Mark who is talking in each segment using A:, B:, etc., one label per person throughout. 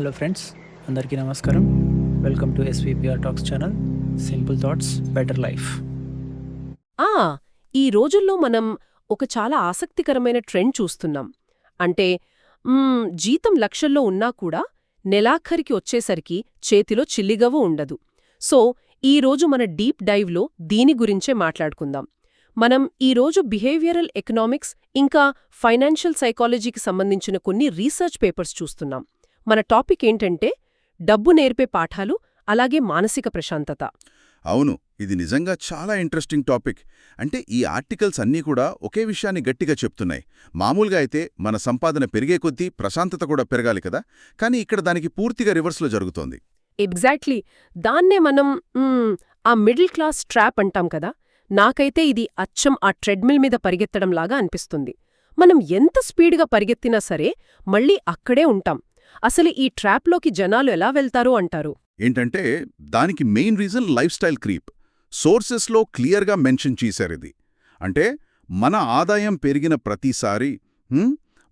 A: Hello friends, అందరికీ నమస్కారం. Welcome to SVPR talks channel. Simple thoughts, better life.
B: ఆ ఈ రోజుల్లో మనం ఒక చాలా ఆసక్తికరమైన ట్రెండ్ చూస్తున్నాం. అంటే జీతం లక్షల్లో ఉన్నా కూడా నెలాఖరికి వచ్చేసరికి చేతిలో చిల్లిగవ్వ ఉండదు. సో ఈరోజు మన డీప్ డైవ్లో దీని గురించే మాట్లాడుకుందాం. మనం ఈరోజు బిహేవియరల్ ఎకనామిక్స్ ఇంకా ఫైనాన్షియల్ సైకాలజీకి సంబంధించిన కొన్ని రీసెర్చ్ పేపర్స్ చూస్తున్నాం. మన టాపిక్ ఏంటంటే డబ్బు నేర్పే పాఠాలు, అలాగే మానసిక ప్రశాంతత.
C: అవును, ఇది నిజంగా చాలా ఇంట్రెస్టింగ్ టాపిక్. అంటే ఈ ఆర్టికల్స్ అన్నీ కూడా ఒకే విషయాన్ని గట్టిగా చెప్తున్నాయి. మామూలుగా అయితే మన సంపాదన పెరిగే కొద్దీ ప్రశాంతత కూడా పెరగాలి కదా, కానీ ఇక్కడ దానికి పూర్తిగా రివర్స్లో జరుగుతోంది.
B: ఎగ్జాక్ట్లీ. దాన్నే మనం ఆ మిడిల్ క్లాస్ ట్రాప్ అంటాం కదా. నాకైతే ఇది అచ్చం ఆ ట్రెడ్మిల్ మీద పరిగెత్తడంలాగా అనిపిస్తుంది. మనం ఎంత స్పీడ్గా పరిగెత్తినా సరే మళ్ళీ అక్కడే ఉంటాం. అసలు ఈ ట్రాప్లోకి జనాలు ఎలా వెళ్తారు అంటారు?
C: ఏంటంటే దానికి main reason life style creep. సోర్సెస్లో క్లియర్గా మెన్షన్ చేశారిది. అంటే మన ఆదాయం పెరిగిన ప్రతిసారి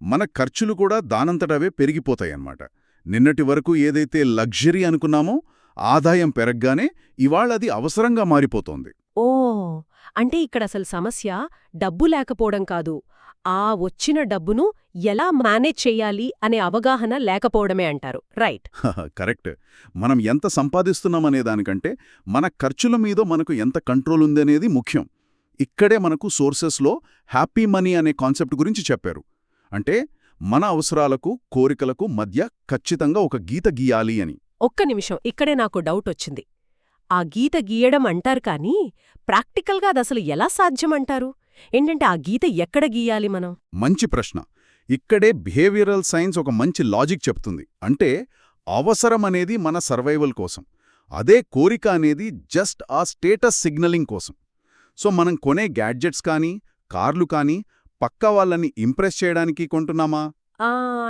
C: మన ఖర్చులు కూడా దానంతటవే పెరిగిపోతాయన్నమాట. నిన్నటి వరకు ఏదైతే లగ్జరీ అనుకున్నామో ఆదాయం పెరగ్గానే ఇవాళది అవసరంగా మారిపోతోంది.
B: ఓ, అంటే ఇక్కడ అసలు సమస్య డబ్బు లేకపోవడం కాదు, ఆ వచ్చిన డబ్బును ఎలా మేనేజ్ చెయ్యాలి అనే అవగాహన లేకపోవడమే అంటారు. రైట్?
C: కరెక్ట్. మనం ఎంత సంపాదిస్తున్నామనే దానికంటే మన ఖర్చుల మీద మనకు ఎంత కంట్రోల్ ఉందనేది ముఖ్యం. ఇక్కడే మనకు సోర్సెస్లో హ్యాపీ మనీ అనే కాన్సెప్ట్ గురించి చెప్పారు. అంటే మన అవసరాలకు కోరికలకు మధ్య ఖచ్చితంగా ఒక గీత గీయాలి అని.
B: ఒక్క నిమిషం, ఇక్కడే నాకు డౌట్ వచ్చింది. ఆ గీత గీయడం అంటారు కానీ ప్రాక్టికల్గా అదసలు ఎలా సాధ్యమంటారు? ఏంటంటే ఆ గీత ఎక్కడ గీయాలి మనం?
C: మంచి ప్రశ్న. ఇక్కడే బిహేవియరల్ సైన్స్ ఒక మంచి లాజిక్ చెప్తుంది. అంటే అవసరం అనేది మన సర్వైవల్ కోసం, అదే కోరిక అనేది జస్ట్ ఆ స్టేటస్ సిగ్నలింగ్ కోసం. సో మనం కొనే గ్యాడ్జెట్స్ కానీ కార్లు కానీ పక్క వాళ్ళని ఇంప్రెస్ చేయడానికి కొంటున్నామా?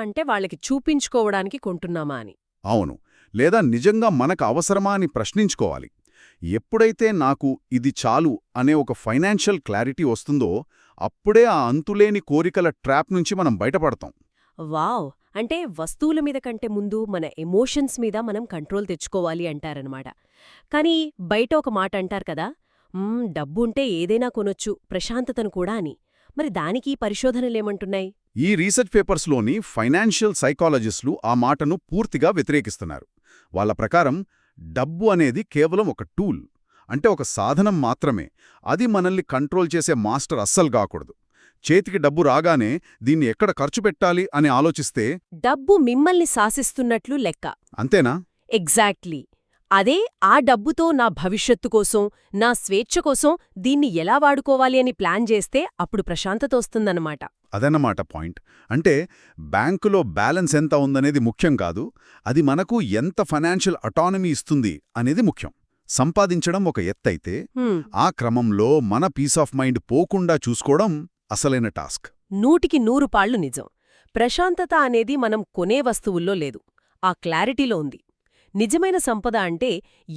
B: అంటే వాళ్ళకి చూపించుకోవడానికి కొంటున్నామా అని.
C: అవును. లేదా నిజంగా మనకు అవసరమా అని ప్రశ్నించుకోవాలి. ఎప్పుడైతే నాకు ఇది చాలు అనే ఒక ఫైనాన్షియల్ క్లారిటీ వస్తుందో అప్పుడే ఆ అంతులేని కోరికల ట్రాప్ నుంచి మనం బయటపడతాం.
B: వావ్! అంటే వస్తువుల మీద కంటే ముందు మన ఎమోషన్స్ మీద మనం కంట్రోల్ తెచ్చుకోవాలి అంటారనమాట. కానీ బయట ఒక మాట అంటారు కదా, డబ్బుంటే ఏదైనా కొనొచ్చు, ప్రశాంతతను కూడా అని. మరి దానికి పరిశోధనలేమంటున్నాయి?
C: ఈ రీసెర్చ్ పేపర్స్లోని ఫైనాన్షియల్ సైకాలజిస్టులు ఆ మాటను పూర్తిగా వ్యతిరేకిస్తున్నారు. వాళ్ళ ప్రకారం డబ్బు అనేది కేవలం ఒక టూల్, అంటే ఒక సాధనం మాత్రమే. అది మనల్ని కంట్రోల్ చేసే మాస్టర్ అస్సలు కాకూడదు. చేతికి డబ్బు రాగానే దీన్ని ఎక్కడ ఖర్చు పెట్టాలి అని ఆలోచిస్తే
B: డబ్బు మిమ్మల్ని శాసిస్తున్నట్లు లెక్క.
C: అంతేనా?
B: ఎగ్జాక్ట్లీ. అదే ఆ డబ్బుతో నా భవిష్యత్తు కోసం, నా స్వేచ్ఛ కోసం దీన్ని ఎలా వాడుకోవాలి అని ప్లాన్ చేస్తే అప్పుడు ప్రశాంతత వస్తుందన్నమాట.
C: అదన్నమాట పాయింట్. అంటే బ్యాంకులో బ్యాలెన్స్ ఎంత ఉందనేది ముఖ్యం కాదు, అది మనకు ఎంత ఫైనాన్షియల్ అటానమీ ఇస్తుంది అనేది ముఖ్యం. సంపాదించడం ఒక ఎత్తైతే ఆ క్రమంలో మన పీస్ ఆఫ్ మైండ్ పోకుండా చూసుకోవడం అసలైన టాస్క్.
B: 100% పాళ్ళు నిజం. ప్రశాంతత అనేది మనం కొనే వస్తువుల్లో లేదు, ఆ క్లారిటీలో ఉంది. నిజమైన సంపద అంటే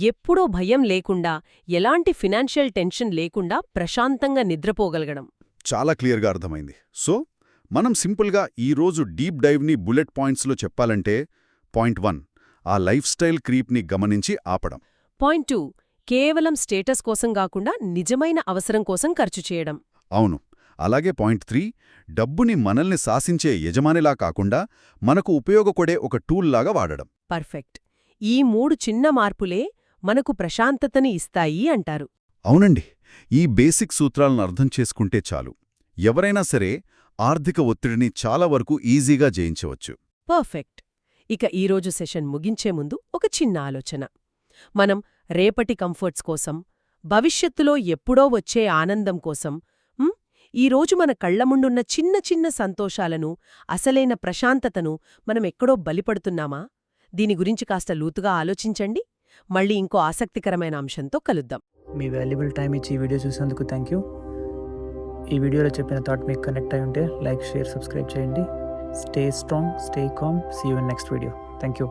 B: ఎప్పుడో భయం లేకుండా, ఎలాంటి ఫినాన్షియల్ టెన్షన్ లేకుండా ప్రశాంతంగా నిద్రపోగలగడం.
C: చాలా క్లియర్గా అర్థమైంది. సో మనం సింపుల్గా ఈరోజు డీప్ డైవ్ని బుల్లెట్ పాయింట్స్లో చెప్పాలంటే, పాయింట్ 1 ఆ లైఫ్ స్టైల్ క్రీప్ని గమనించి ఆపడం.
B: పాయింట్ 2 కేవలం స్టేటస్ కోసం కాకుండా నిజమైన అవసరం కోసం ఖర్చు చేయడం.
C: అవును. అలాగే పాయింట్ 3 డబ్బుని మనల్ని శాసించే యజమానిలా కాకుండా మనకు ఉపయోగపడే ఒక టూల్లాగా వాడడం.
B: పర్ఫెక్ట్. ఈ 3 చిన్న మార్పులే మనకు ప్రశాంతతని ఇస్తాయి అంటారు.
C: అవునండి. ఈ బేసిక్ సూత్రాలను అర్థం చేసుకుంటే చాలు, ఎవరైనా సరే ఆర్థిక ఒత్తిడిని చాలా వరకు ఈజీగా జయించవచ్చు.
B: పర్ఫెక్ట్. ఇక ఈరోజు సెషన్ ముగించే ముందు ఒక చిన్న ఆలోచన. మనం రేపటి కంఫర్ట్స్ కోసం, భవిష్యత్తులో ఎప్పుడో వచ్చే ఆనందం కోసం ఈరోజు మన కళ్లముండున్న చిన్న చిన్న సంతోషాలను, అసలైన ప్రశాంతతను మనం ఎక్కడో బలిపడుతున్నామా? దీని గురించి కాస్త లోతుగా ఆలోచించండి. మళ్ళీ ఇంకో ఆసక్తికరమైన అంశంతో కలుద్దాం.
A: మీ వాల్యుబుల్ టైం ఇచ్చి ఈ వీడియో చూసేందుకు థ్యాంక్ యూ. ఈ వీడియోలో చెప్పిన థాట్ మీకు కనెక్ట్ అయి ఉంటే లైక్, షేర్, సబ్స్క్రైబ్ చేయండి. Stay strong, stay calm. See you in next video. Thank you.